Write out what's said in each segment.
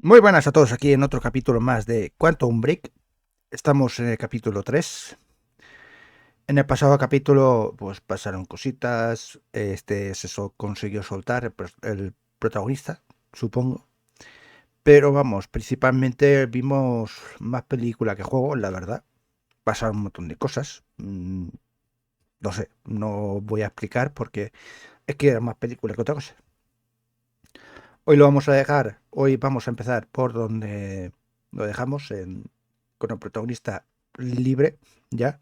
Muy buenas a todos aquí en otro capítulo más de Quantum Break. Estamos en el capítulo 3. En el pasado capítulo pues pasaron cositas, se consiguió soltar el protagonista, supongo. Pero vamos, principalmente vimos más película que juego, la verdad. Pasaron un montón de cosas. No sé, no voy a explicar porque es que era más película que otra cosa. Hoy vamos a empezar por donde lo dejamos, con el protagonista libre, ya.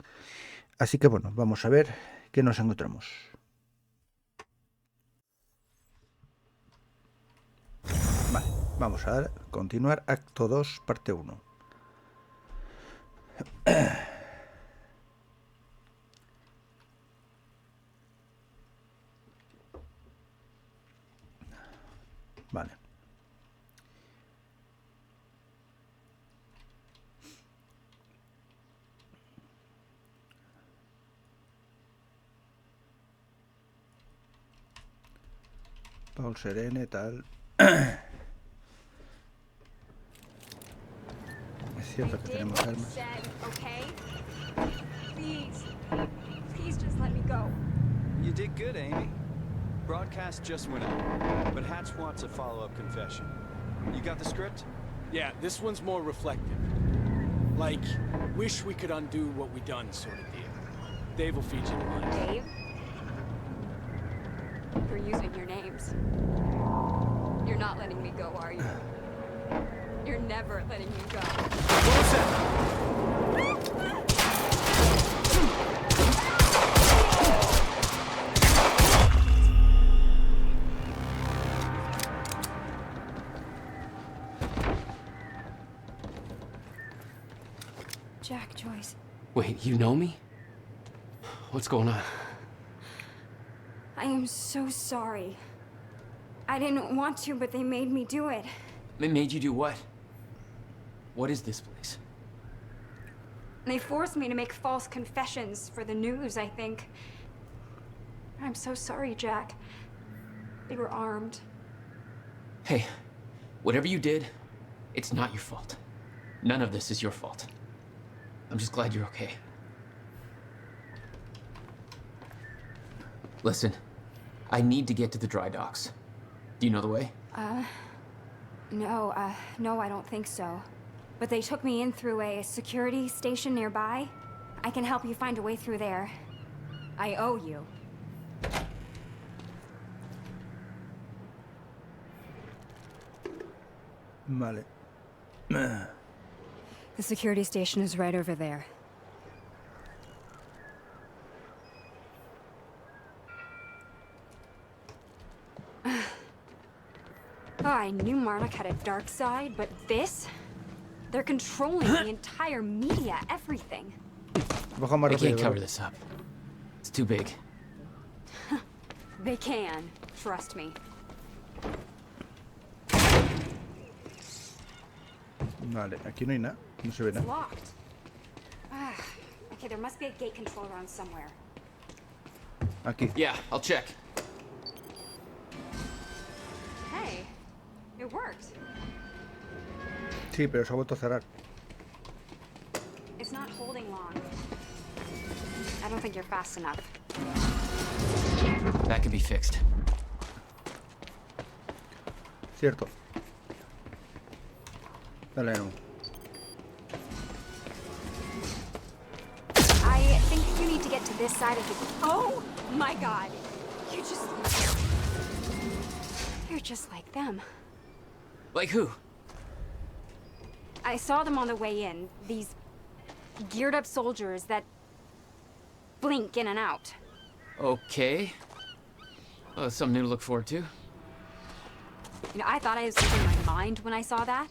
Así que bueno, vamos a ver qué nos encontramos. Vale, vamos a continuar acto 2, parte 1. Vale. Paul Serene, tal. Es cierto que tenemos armas. Please just let me go. You did good, Amy. Broadcast just went out, but Hatch wants a follow-up confession. You got the script? Yeah, this one's more reflective. Like, wish we could undo what we done sort of deal. Dave will feed you the line. Dave? You're using your names. You're not letting me go, are you? You're never letting me go. What was that? Jack, Joyce. Wait, you know me? What's going on? I am so sorry. I didn't want to, but they made me do it. They made you do what? What is this place? They forced me to make false confessions for the news, I think. I'm so sorry, Jack. They were armed. Hey, whatever you did, it's not your fault. None of this is your fault. I'm just glad you're okay. Listen, I need to get to the dry docks. Do you know the way? No, I don't think so. But they took me in through a security station nearby. I can help you find a way through there. I owe you. Vale. The security station is right over there. Oh, I knew Marnock had a dark side, but this? They're controlling the entire media, everything. Baja más I can't rápido, cover bro. this up. It's too big. They can, trust me. Vale, aquí no hay nada. No se ve It's nada. locked. Ah, okay, there must be a gate control around somewhere. Aquí. Yeah, I'll check. Hey, it worked. Sí, pero se ha vuelto a cerrar. It's not holding long. I don't think you're fast enough. That can be fixed. Cierto. Dale, no. I think you need to get to this side of the... Oh my god! You're just like them. Like who? I saw them on the way in. These geared up soldiers that blink in and out. Okay. Well, that's something new to look forward to. You know, I thought I was losing my mind when I saw that.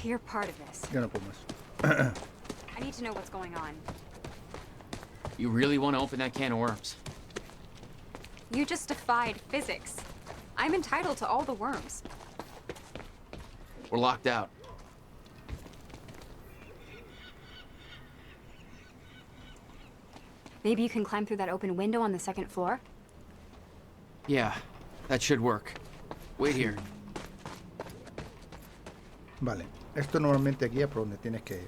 You're part of this. Ya no puedo más. I need to know what's going on. You really want to open that can of worms? You just defied physics. I'm entitled to all the worms. We're locked out. Maybe you can climb through that open window on the second floor? Yeah, that should work. Wait here. Vale. Esto normalmente aquí es por donde tienes que...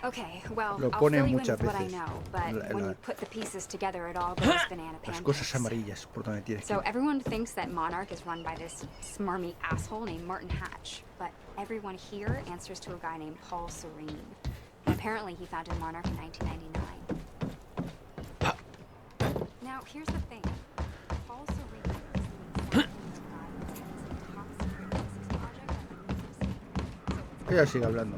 Okay, well, Lo I'll ponen fill you in muchas with what I veces. know, but La- when la- you put the pieces together, it all goes banana Las cosas pancakes. amarillas por donde tienes que So ir. everyone thinks that Monarch is run by this smarmy asshole named Martin Hatch, but everyone here answers to a guy named Paul Serene. And apparently he founded Monarch in 1999. Now, here's the thing. Paul Serene is the exact guy who's heading some top secret physics project at the university. So it's Ella sigue hablando.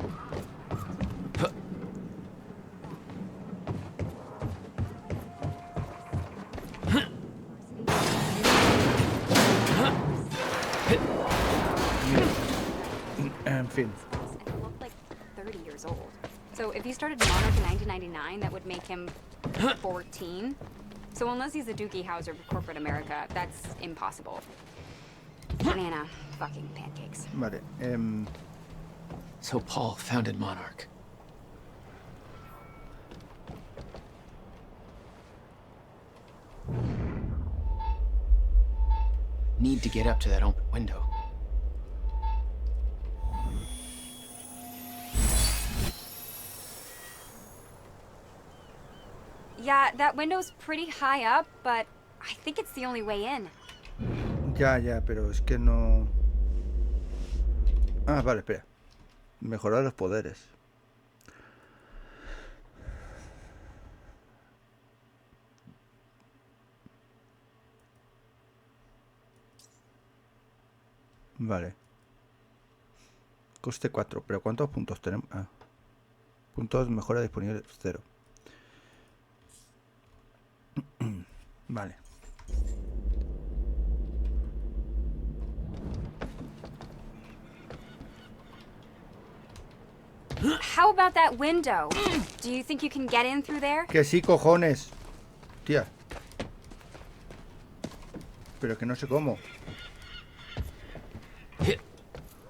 En fin. and he looked like 30 years old. So if he started Monarch in 1999, that would make him 14. So unless he's a Doogie Howser of corporate America, that's impossible. Banana fucking pancakes. Vale. So Paul founded Monarch. Need to get up to that open window. Yeah, that window's pretty high up, but I think it's the only way in. Ya, pero es que no... Ah, vale, espera. Mejorar los poderes. Vale. Coste 4. ¿Pero cuántos puntos tenemos? Ah. Puntos de mejora disponibles 0. Vale. How about that window? Do you think you can get in through there? Que sí, cojones. Tía. Pero que no sé cómo.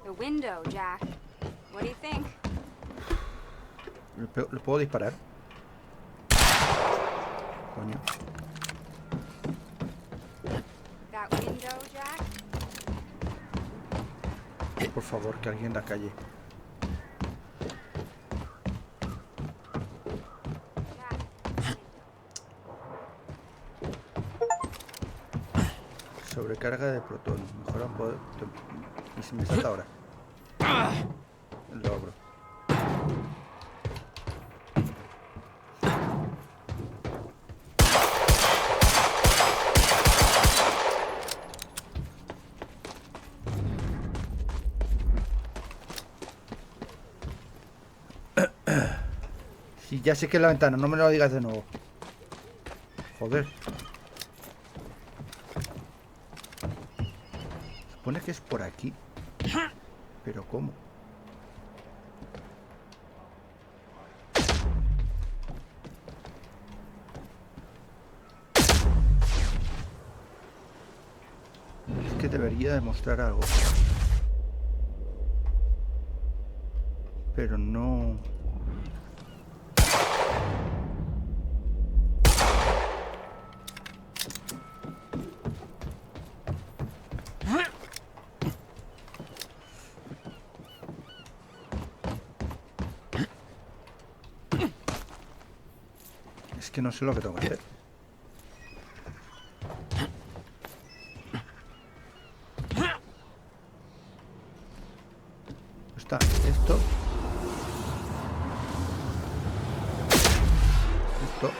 The window, Jack. What do you think? ¿Lo puedo disparar? Coño. That window, Jack? Por favor, que alguien la calle. Jack. Sobrecarga de protón. Mejora un poder. Y se me salta ahora. Logro. Sí, ya sé que es la ventana, no me lo digas de nuevo. Joder. Supone que es por aquí. Pero ¿cómo? Es que debería demostrar algo. Pero no... Es que no sé lo que tengo que hacer. Está esto. Esto.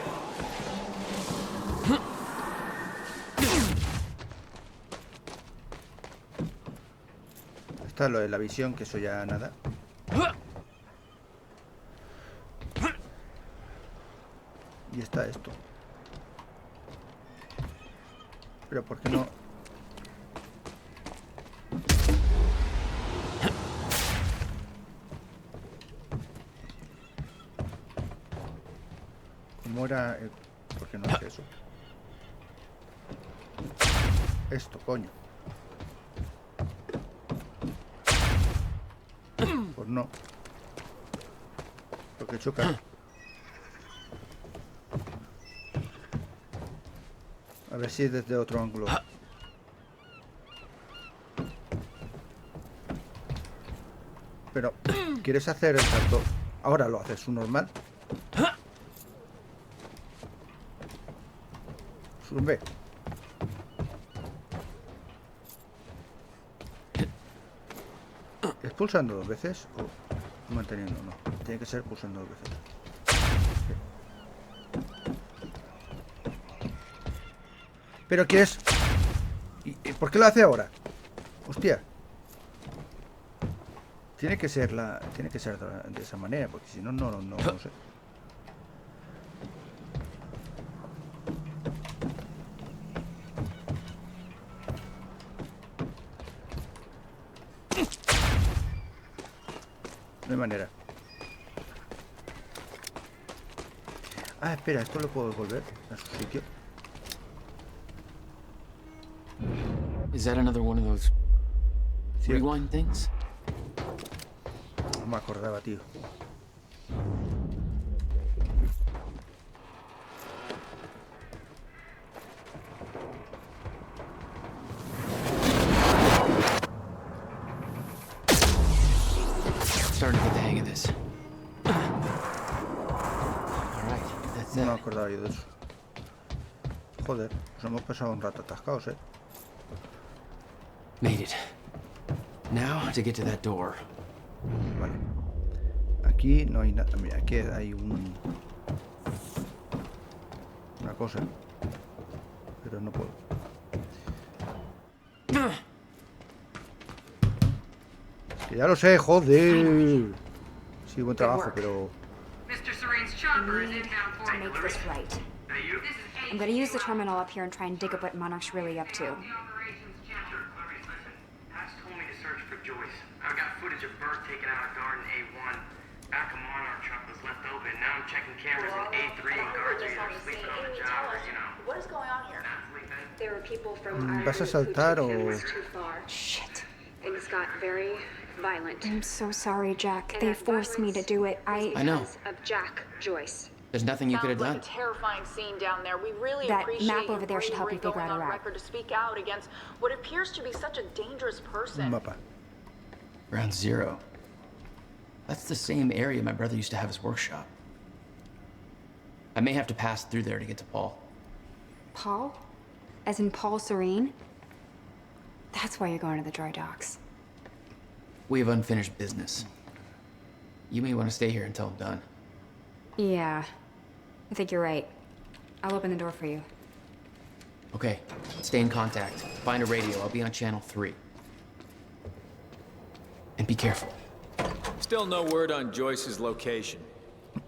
Está lo de la visión, que eso ya nada. Y está esto. Pero ¿por qué no? ¿Cómo era? ¿Por qué no hace eso? Esto, coño. Pues no. Porque choca. A ver si desde otro ángulo. Pero, ¿quieres hacer el salto? Ahora lo haces un normal. Sube. ¿Es pulsando 2 veces o manteniendo? No, tiene que ser pulsando 2 veces. Pero quieres... ¿Y por qué lo hace ahora? Hostia. Tiene que ser de esa manera, porque si no, no sé. No hay manera. Ah, espera, esto lo puedo devolver a su sitio. Is that another one of those Cierto. rewind things? No me acordaba, tío. Starting to get the hang of this. All right, that's No me it. acordaba yo de eso. Joder, nos hemos pasado un rato atascados, Made it. Now to get to that door. Vale. Aquí no hay nada. Mira, aquí hay una cosa. Pero no puedo. Que ya lo sé, joder. Sí, buen trabajo, pero... Mr. Serene's chopper is inbound for To make this right. This is I'm gonna use the terminal up here and try and dig up what Monarch's really up to. the operations chapter. Clarice, listen. Hatch told me to search for Joyce. I've got footage of Bert taking out a guard in A1. Back of Monarch truck was left open. Now I'm checking cameras in A3 and guards are either sleeping on the job or, What is going on here? not sleeping. There were people from ¿Vas a saltar o...? too far. Shit. Things got very violent. I'm so sorry, Jack. They forced me to do it. I know. Of Jack Joyce. There's nothing you could have Sounds done. like a terrifying scene down there. We really That appreciate map over there should help you bravery figure going out a on route. record to speak out against what appears to be such a dangerous Un person. mapa. Ground Zero. That's the same area my brother used to have his workshop. I may have to pass through there to get to Paul. Paul? As in Paul Serene? That's why you're going to the dry docks. We have unfinished business. You may want to stay here until I'm done. Yeah. I think you're right. I'll open the door for you. Okay, stay in contact. Find a radio. I'll be on channel 3. And be careful. Still no word on Joyce's location.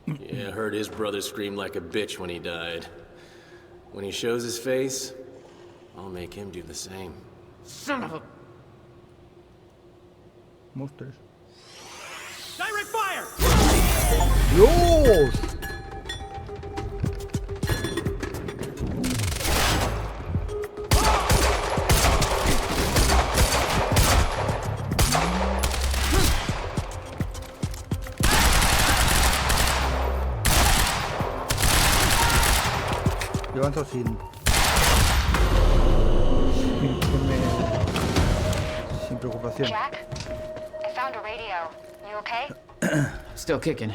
Yeah, I heard his brother scream like a bitch when he died. When he shows his face, I'll make him do the same. Son of a... Monsters. Direct fire! ¡Dios! Yo avanzo sin preocupación. Jack? I found a radio. You okay? Still kicking.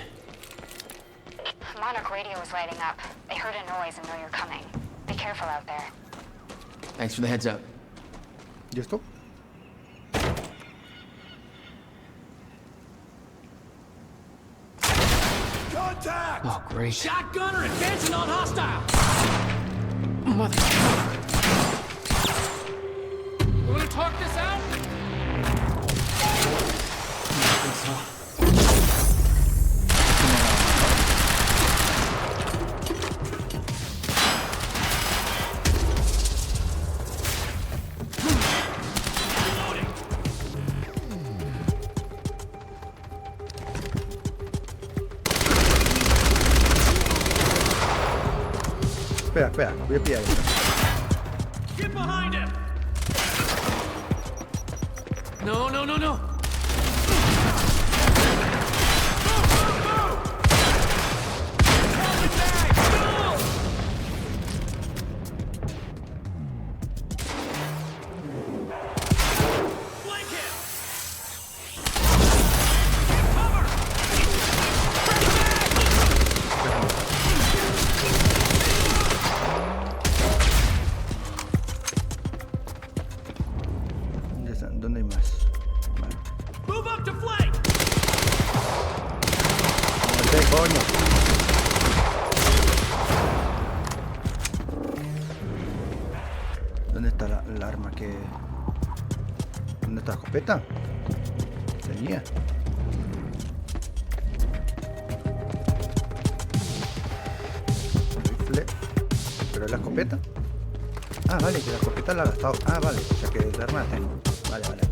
Monarch radio is lighting up. They heard a noise and know you're coming. Be careful out there. Thanks for the heads up. ¿Y esto? Contact! Oh, great. Shotgunner advancing on hostile! Mother... You wanna talk this out? I think so. Espera, voy a pillar esto. Get behind him! No, no, no, no! ¿Dónde está la arma que...? ¿Dónde está la escopeta? Tenía. Rifle. ¿Pero es la escopeta? Ah, vale, que la escopeta la he gastado. Ah, vale, o sea que el arma la tengo. Vale, vale.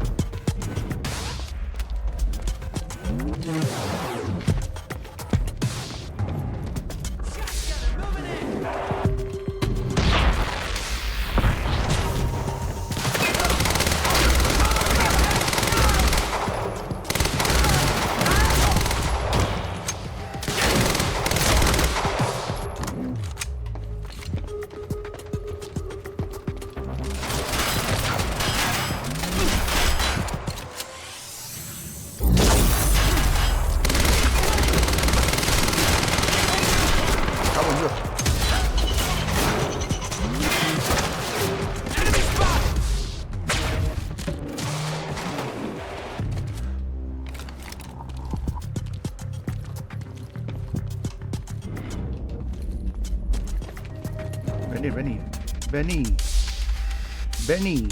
Vení.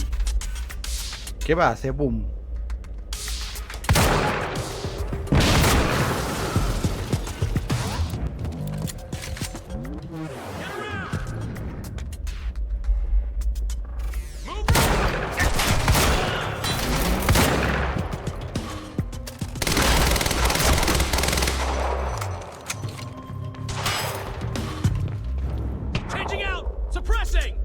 ¿Qué va a hacer? Boom. Changing out! Suppressing!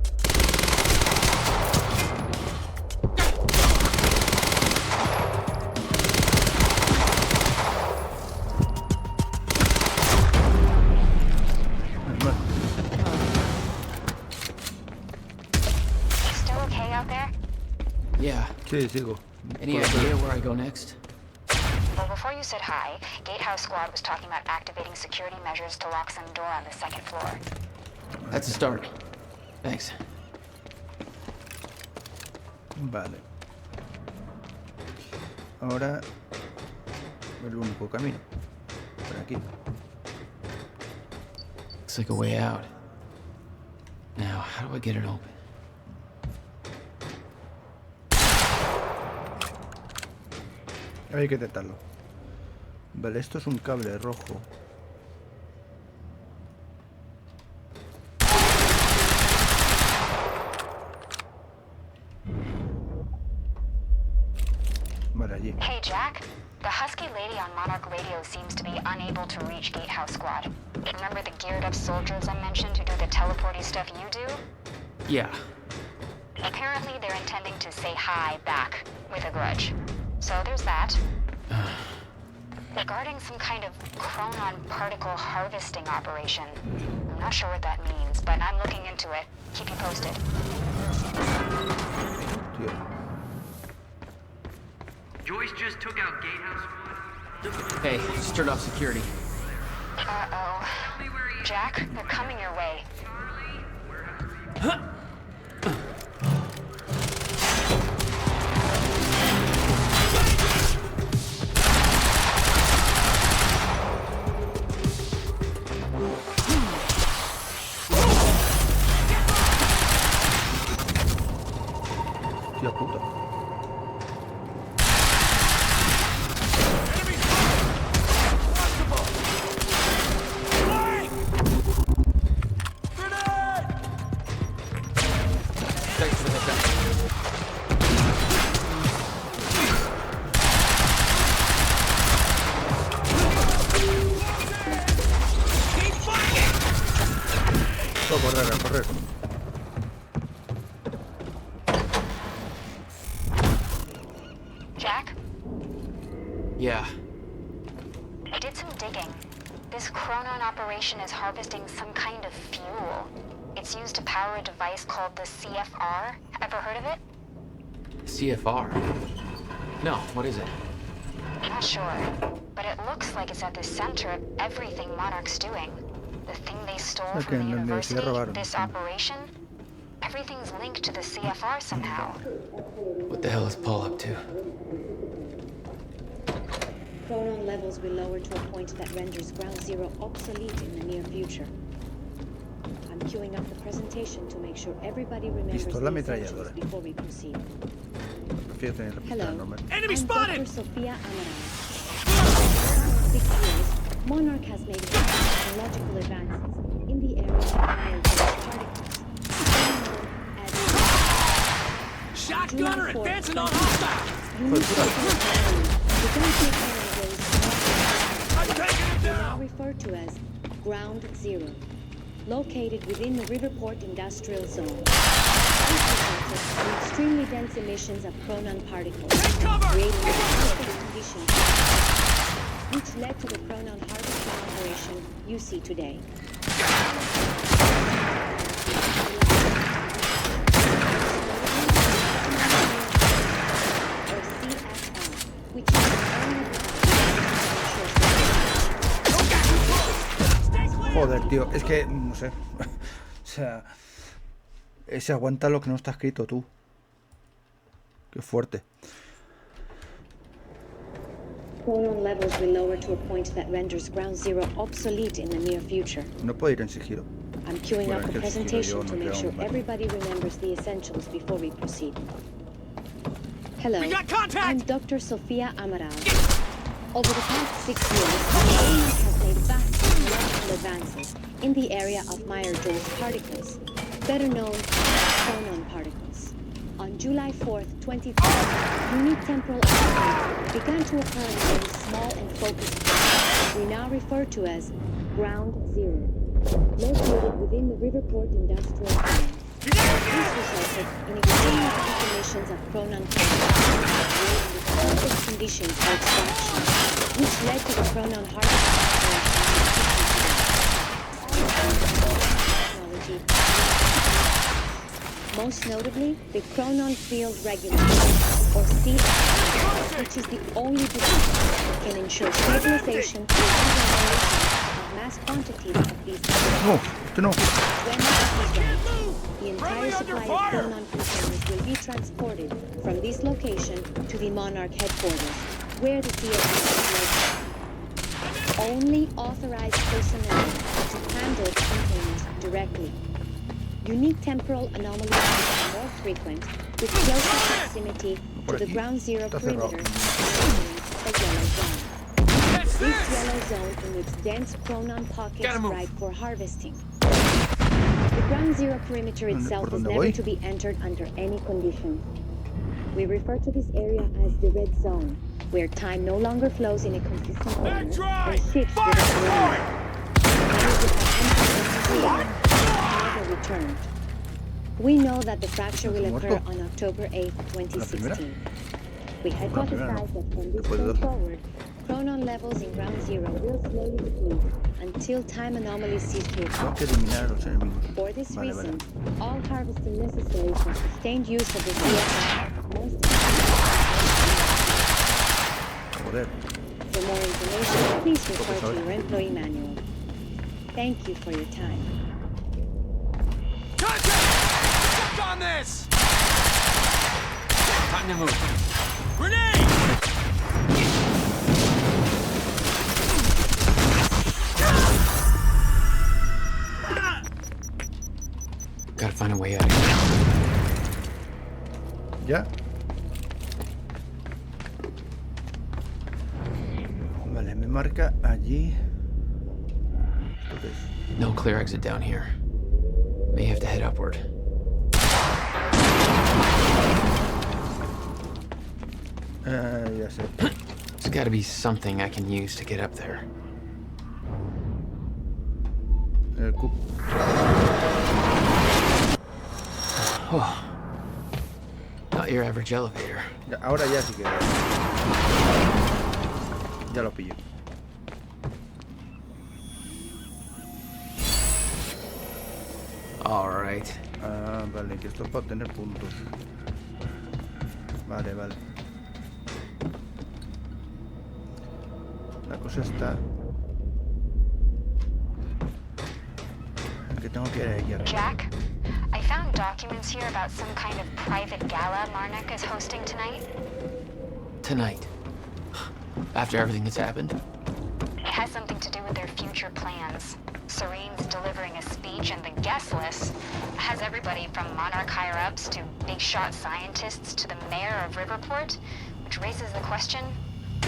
Still okay out there? Yeah. Sí, sigo. Any idea where I go next? Well, before you said hi, Gatehouse Squad was talking about activating security measures to lock some door on the second floor. That's a start. Thanks. Vale. Ahora el único camino. Por aquí. Looks like a way out. Now, how do I get it open? Hay que intentarlo. Vale, esto es un cable rojo. Vale, allí. Hey, Jack. The husky lady on Monarch Radio seems to be unable to reach Gatehouse Squad. Remember the geared-up soldiers I mentioned who do the teleporty stuff you do? Yeah. Apparently, they're intending to say hi back with a grudge. So there's that. Regarding some kind of chronon particle harvesting operation. I'm not sure what that means, but I'm looking into it. Keep you posted. Tío. Joyce just took out Gatehouse Squad. Hey, just turned off security. Uh-oh. Jack, they're coming your way. Tío puta. Thanks for the heads A correr, a correr. Jack, Yeah. I did some digging. This chronon operation is harvesting some kind of fuel. It's used to power a device called the CFR. Ever heard of it? CFR? No, what is it? Not sure, but it looks like it's at the center of everything Monarch's doing. The thing they stole Okay, from the then they university, robaron. this operation, everything's linked to the CFR somehow. What the hell is Paul up to? Chronon levels will lower to a point that renders Ground Zero obsolete in the near future. I'm I'm queuing up the presentation to make sure everybody remembers the Pistola essentials ametralladora. before we proceed. Prefiero tener la pistola Hello, normal. Enemy I'm spotted! Dr. Sophia Amaral. For 6 years, Monarch has made technological advances in the area of higher-grade particles. Shotgunner advancing on hostile! I'm taking it Now down! referred to as Ground Zero, located within the Riverport Industrial Zone. This resulted in extremely dense emissions of chronon particles, creating toxic conditions, which led to the chronon harvesting operation you see today. Or CFR, which is Joder, tío, es que no sé. O sea, se aguanta lo que no está escrito, tú. Qué fuerte. chronon levels will lower to a point that renders Ground Zero obsolete in the near future. No puedo ir en sigilo. I'm queuing Bueno, up es the que el sigilo yo presentation to no make creo sure un vale. everybody remembers the essentials before we proceed. Hello, We got contact! I'm Dr. Sophia Amaral. Over the past 6 years, Monarch has made vast technological advances in the area of Meyer-Jones particles, better known as chronon particles. On July 4th, 2012, unique temporal anomalies began to occur in very small and focused points we now refer to as Ground Zero, located within the Riverport Industrial Zone. This resulted in extremely dense emissions of chronon particles, creating the perfect conditions for extraction, which led to the chronon harvesting operation. Most notably, the chronon field regulator, or CFR, which is the only device that can ensure stabilization and evaluation of mass quantities of these No, que no. when this is right, the entire supply of chronon containers will be transported from this location to the Monarch headquarters, where the CFR is located. Only authorized personnel to handle the containers directly. Unique temporal anomalies are more frequent, with closer proximity to the Ground Zero perimeter, the yellow zone. This yellow zone emits dense chronon pockets ripe for harvesting. The Ground Zero perimeter itself is never to be entered under any conditions. We refer to this area as the red zone, where time no longer flows in a consistent manner and shifts with its rhythm. Never returned. We know that the fracture will occur on October 8, 2016. We hypothesize that from this point forward, chronon levels in Ground Zero will slowly deplete until time anomalies cease to Tengo que occur. eliminar a los enemigos. For this Vale, reason, vale. all harvesting necessary for sustained use of the CFR must be. Joder. For more information, please refer to your employee manual. Thank you for your time. Contact! On this! Time to move. Grenade! Gotta find a way out of here. ¿Ya? Vale, me marca allí. ¿Esto qué es? No clear exit down here. May have to head upward. Ya sé. There's gotta be something I can use to get up there. El cup. Oh. Not your average elevator. Ya, ahora ya sí que. Ya lo pillo. All right. Ah, vale, que esto es para obtener puntos. Vale, vale. La cosa está... Que tengo que ir aquí arriba. Jack, I found documents here about some kind of private gala Marnik is hosting tonight. Tonight. After everything that's happened? It has something to do with their future plans. Serene's delivering a speech, and the guest list has everybody from Monarch higher-ups to big-shot scientists to the mayor of Riverport, which raises the question,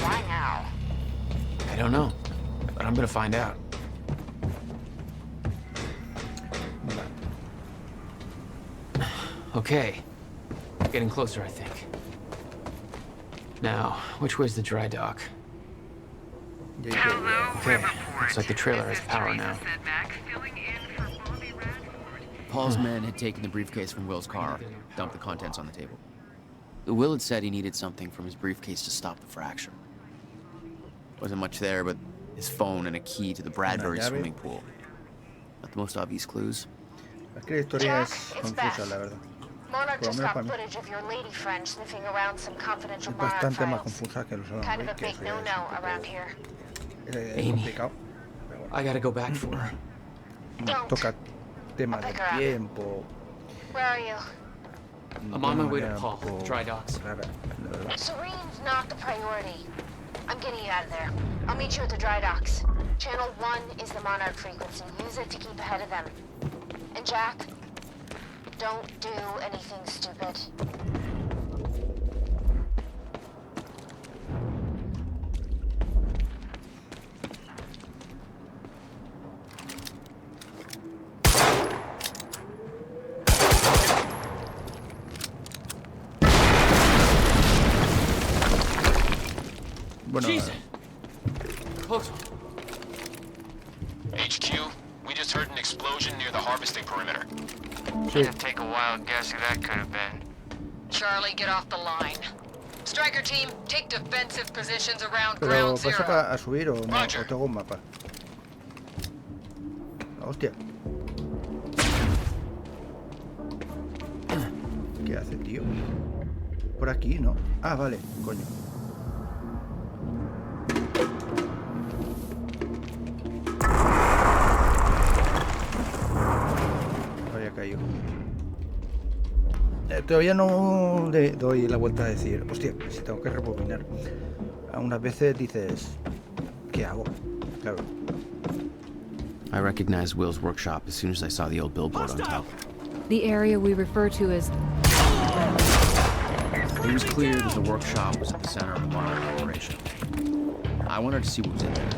why now? I don't know, but I'm gonna find out. Okay. Getting closer, I think. Now, which way's the dry dock? Okay, looks like the trailer has power now. Paul's men had taken the briefcase from Will's car, dumped the contents on the table. Will had said he needed something from his briefcase to stop the fracture. Wasn't much there, but his phone and a key to the Bradbury swimming pool. Not the most obvious clues. Es que la historia es confusa, la verdad. Monarch Por lo just menos got para mí. footage of your lady friend sniffing around some confidential Es Monarch bastante más files. confusa que los Alan Kind of a Wake, que big eso ya es no-no un around poco here. Amy. complicado. Pero bueno, I gotta go back for her. Don't. toca tema I'll del pick her up. tiempo. Where are you? I'm on my way to Una manera Paul, un poco dry docks. rara, la verdad. Serene's not the priority. I'm getting you out of there. I'll meet you at the dry docks. Channel 1 is the Monarch frequency. Use it to keep ahead of them. And Jack, don't do anything stupid. Bueno, Jesus! Close. HQ, we just heard an explosion near the harvesting perimeter. sí, Take a wild guess who that could have been. Charlie, get off the line. Striker team, take defensive positions around pero ground ¿vas zero. a subir o no? Roger. ¿O tengo un mapa? Hostia. ¿Qué hace, tío? Por aquí, ¿no? Ah, vale, coño. Había caído. Todavía no le doy la vuelta a decir, hostia, si tengo que rebobinar. Algunas veces dices, ¿qué hago? Claro. I recognized Will's workshop as soon as I saw the old billboard on top. The area we refer to as... It was clear that the workshop was at the center of the Monarch operation. I wanted to see what was in there,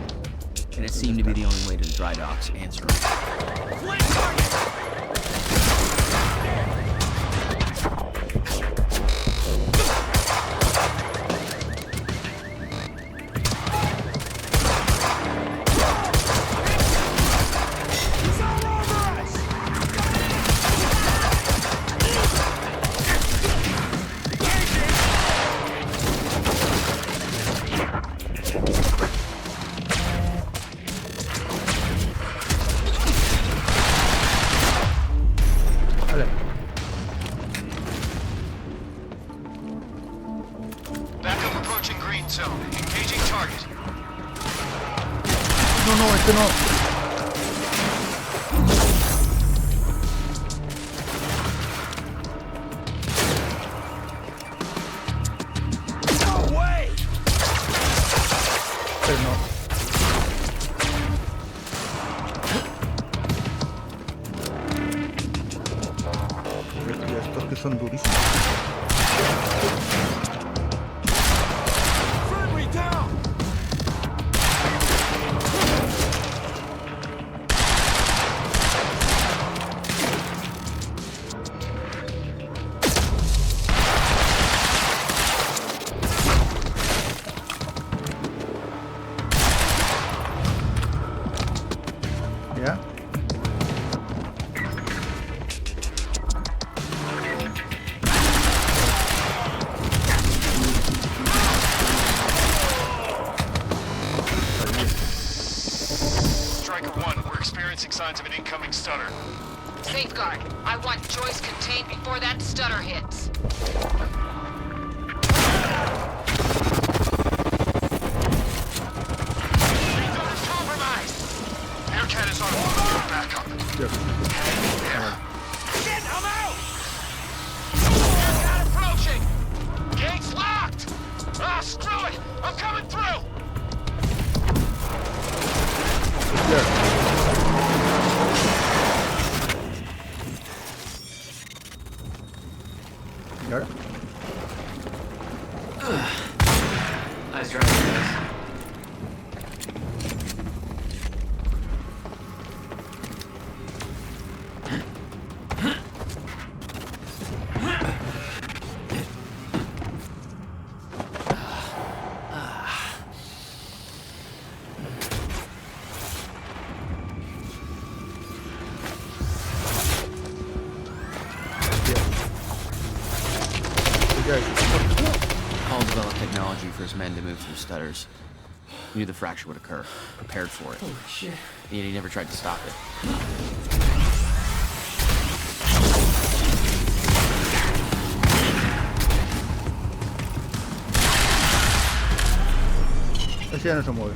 and it seemed to be the only way to the dry docks and Serene. Vale. Backup approaching green zone. Engaging target. No, no, este no. No way! Pero no. Tío, estos que son durísimos. Friendly down! ¿Ya? Striker 1, we're experiencing signs of an incoming stutter. Safeguard, I want Joyce contained before that stutter hits. Stutter's compromised. Aircat is on hold. Backup. Shit, I'm out! Aircat approaching. Gates locked. Ah, screw it. I'm coming through. Hostia. ¿Y ahora? Nice driving, guys. Paul developed technology for his men to move through stutters. He knew the fracture would occur, prepared for it. Holy shit. And yet he never tried to stop it. Ese ya no se mueve.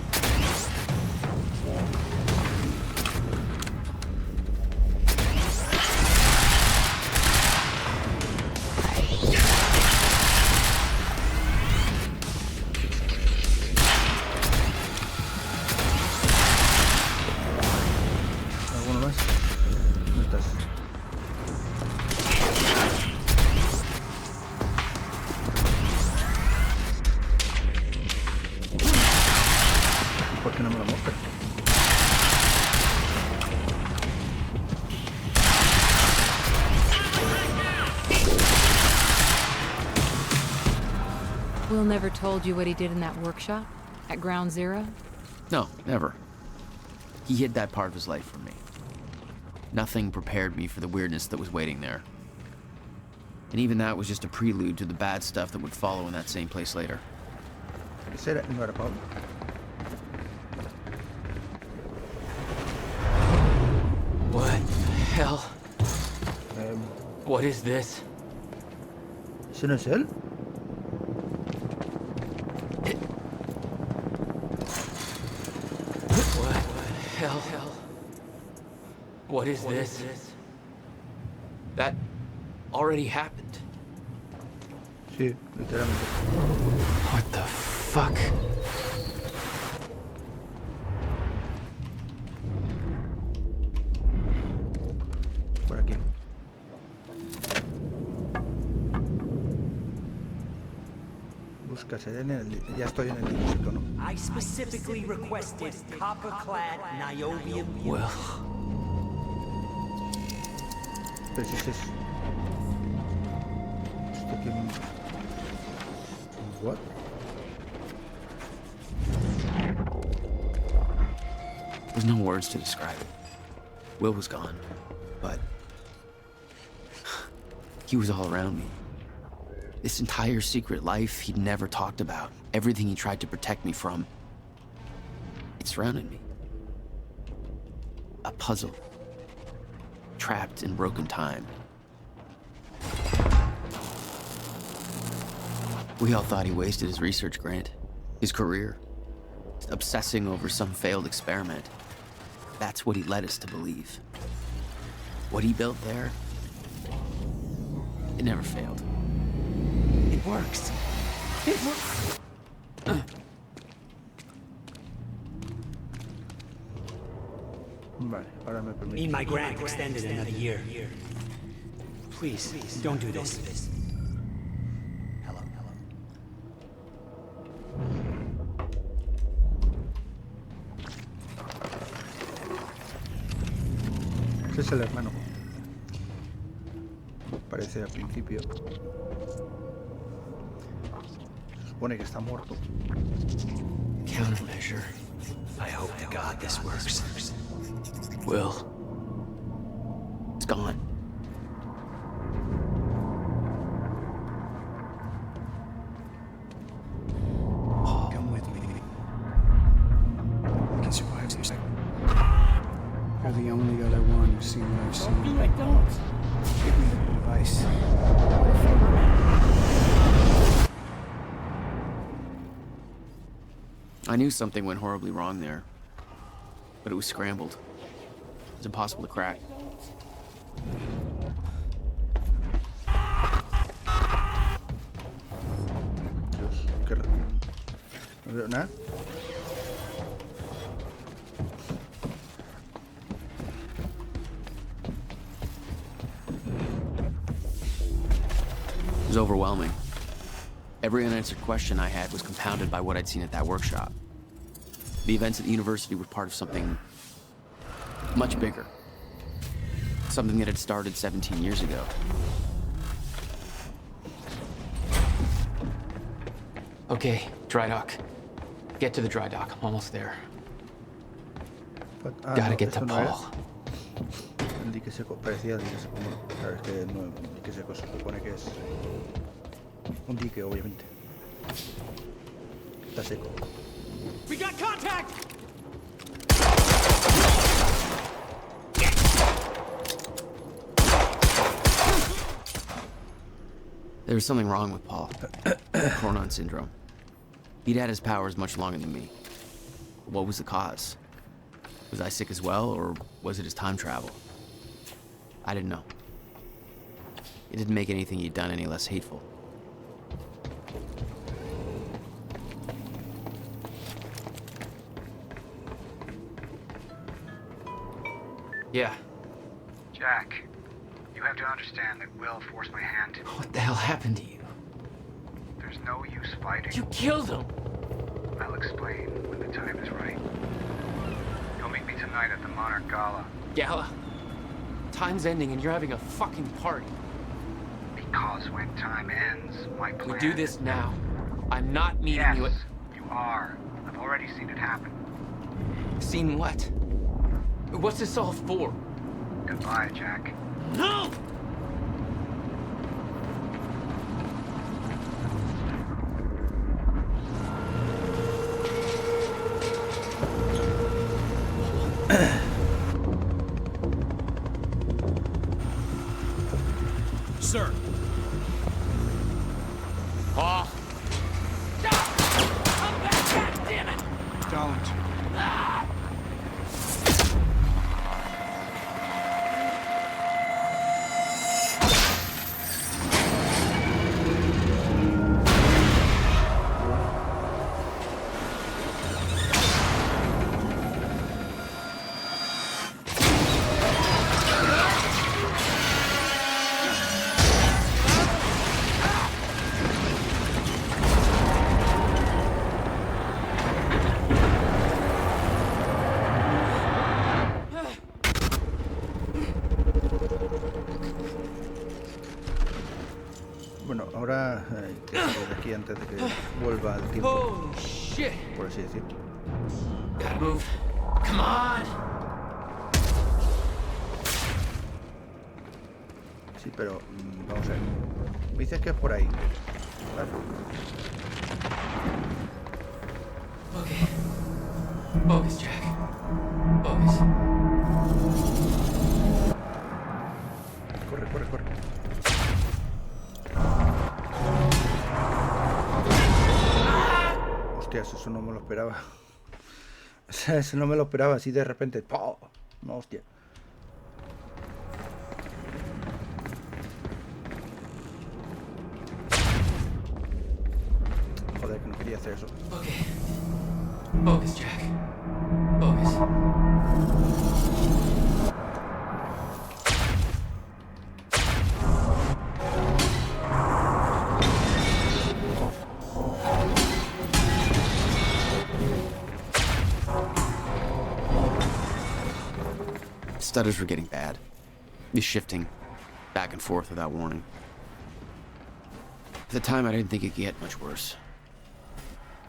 ¿Alguno más? ¿Dónde estás? ¿Por qué no me lo muestra? Will never told you what he did in that workshop? At Ground Zero? No, never. He hid that part of his life from me. Nothing prepared me for the weirdness that was waiting there. And even that was just a prelude to the bad stuff that would follow in that same place later. Ese era, no era Pablo. What the hell? What is this? ¿Ese no es él? What the hell? What is this? That already happened. Sí, literalmente. What the fuck? Por aquí. Busca Serena. Ya estoy en el Dique seco, ¿no? I specifically requested copper-clad niobium. Well. Pero si es eso. Esto que... What? There's no words to describe it. Will was gone, but he was all around me. This entire secret life he'd never talked about, everything he tried to protect me from, it surrounded me. A puzzle, trapped in broken time. We all thought he wasted his research grant, his career, obsessing over some failed experiment. That's what he led us to believe. What he built there, it never failed. It works. It works. Vale, ahora me permite. Need my grant extended another year. Please, don't do this. Hello. Ese es el hermano. Parece al principio. Se supone que está muerto. Countermeasure. I hope to God this works. Will. It's gone. Come with me. I can survive some second. You're the only other one who's seen what I've seen. Don't. Give me the advice. I knew something went horribly wrong there, but it was scrambled. It was impossible to crack. Dios, qué raro. No veo nada. was overwhelming. Every unanswered question I had was compounded by what I'd seen at that workshop. The events at the university were part of something much bigger. Something that had started 17 years ago. Okay, dry dock. Get to the dry dock. I'm almost there. Gotta get to Paul. El dique seco parecía el dique seco. Bueno, claro, es que no, el dique seco se supone que es un dique, obviamente. Está seco. We got contact! There was something wrong with Paul. Chronon syndrome. He'd had his powers much longer than me. What was the cause? Was I sick as well, or was it his time travel? I didn't know. It didn't make anything he'd done any less hateful. Yeah. Jack, you have to understand that Will forced my hand. What the hell happened to you? There's no use fighting. You killed him! I'll explain when the time is right. You'll meet me tonight at the Monarch Gala. Gala? Time's ending and you're having a fucking party. Because when time ends, my plan... We do this now. I'm not meeting you at... Yes, you are. I've already seen it happen. Seen what? What's this all for? Goodbye, Jack. No! Sir. Paul. Come back, goddammit! Don't. Bueno, ahora hay que salir de aquí antes de que vuelva al tiempo. Holy shit! Por así decirlo. Gotta move. Come on! Sí, pero vamos a ver. Me dices que es por ahí. ¿Vale? Okay. Focus, Jack. Focus. Corre, corre, corre. Hostias, eso no me lo esperaba. O sea, eso no me lo esperaba así de repente. ¡Pah! No, hostia. Joder, que no quería hacer eso. Okay. Focus, Jack. Focus. Stutters were getting bad. He's shifting back and forth without warning. At the time, I didn't think it could get much worse.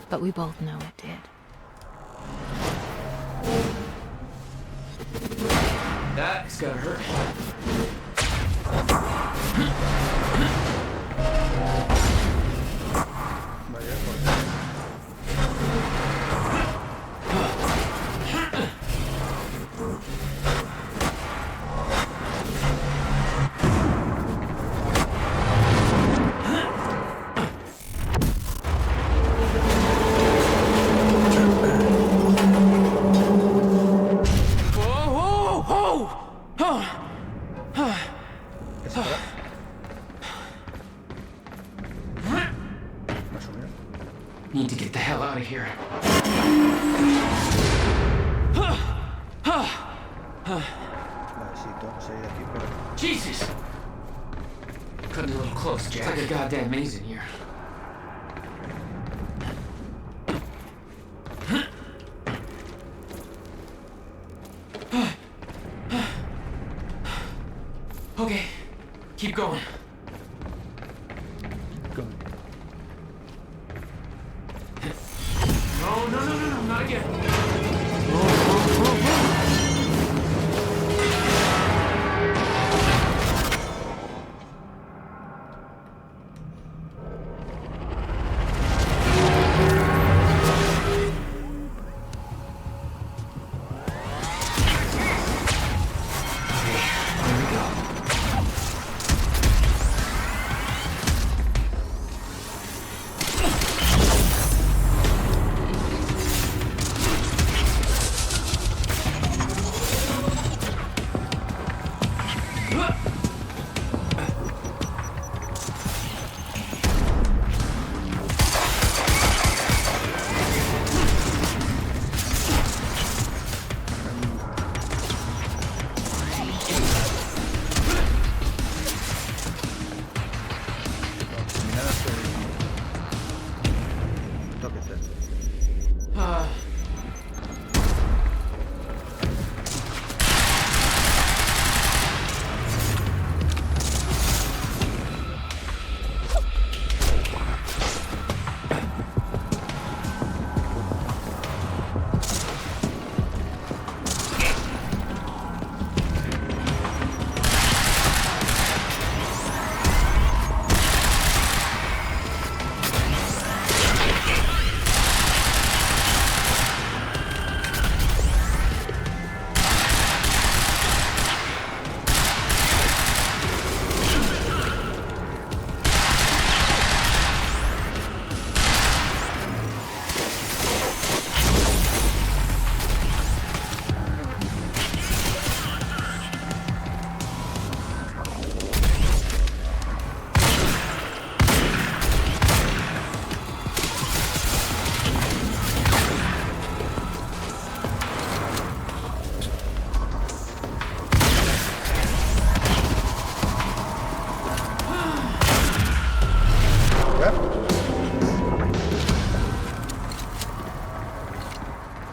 But we both know it did. That's gotta hurt. Need to get the hell out of here. Vale, sí, tengo que salir de aquí, pero... Jesus! Cutting a little close, Jack. It's like a goddamn maze in here. Okay, keep going. No, not again.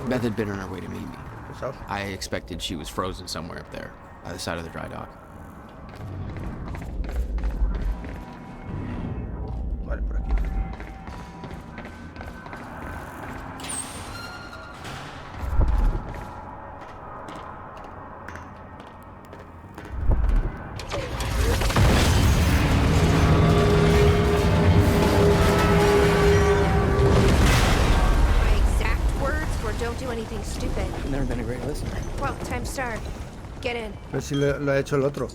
Beth had been on her way to meet me. I expected she was frozen somewhere up there, by the side of the dry dock. Vale, por aquí. Stupid. I've never been a great listener. Well, time to start. Get in. Pero si lo ha hecho el otro.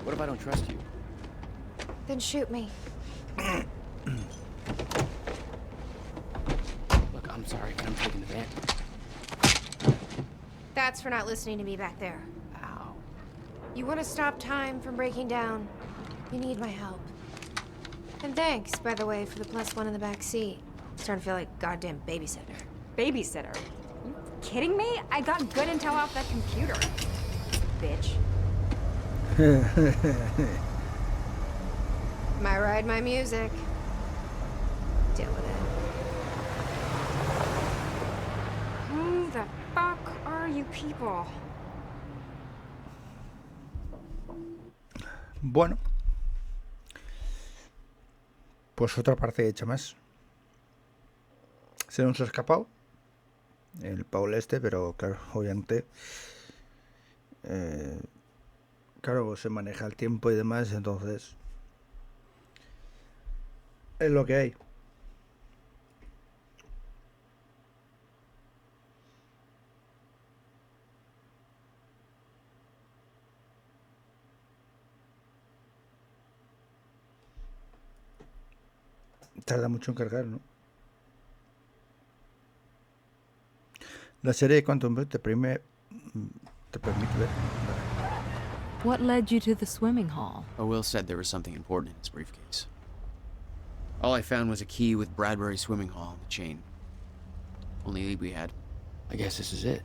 What if I don't trust you? Then shoot me. Look, I'm sorry, but I'm taking the van. That's for not listening to me back there. Ow. You want to stop time from breaking down? You need my help. And thanks, by the way, for the +1 in the back seat. Starting to feel like a goddamn babysitter. Babysitter? Are you kidding me? I got good intel off that computer. Bitch. My ride, my music. Deal with it. Who the fuck are you people? Bueno. Pues otra parte hecha más. Se nos ha escapado el Paul este, pero claro, obviamente claro, se maneja el tiempo y demás, entonces es lo que hay. Tarda mucho en cargar, ¿no? La serie de Quantum Break te permite ver. What led you to the swimming hall? Will said there was something important in his briefcase. All I found was a key with Bradbury Swimming Hall on the chain. Only lead we had. I guess this is it.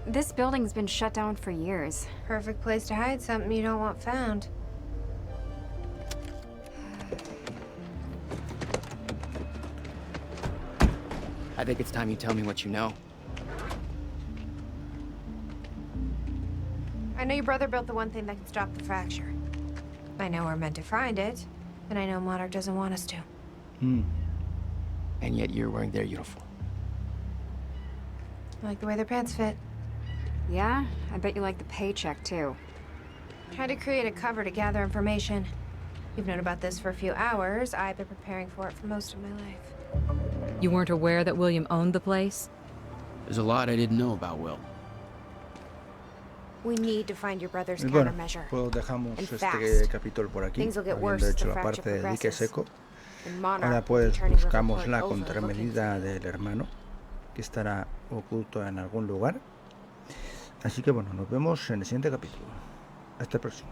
This building's been shut down for years. Perfect place to hide something you don't want found. I think it's time you tell me what you know. I know your brother built the one thing that can stop the fracture. I know we're meant to find it, and I know Monarch doesn't want us to. And yet you're wearing their uniform. I like the way their pants fit. Yeah? I bet you like the paycheck, too. Tried to create a cover to gather information. You've known about this for a few hours. I've been preparing for it for most of my life. You weren't aware that William owned the place? There's a lot I didn't know about Will. We need to find your brother's Y bueno, countermeasure. pues dejamos And este fast. capítulo por aquí, Things will get habiendo worse as hecho the la fracture parte de Dique progresses. seco. And Monarch Ahora will be pues turning buscamos Riverport la over, looking contramedida for del hermano, que estará oculto en algún lugar. Así que bueno, nos vemos en el siguiente capítulo. Hasta el próximo.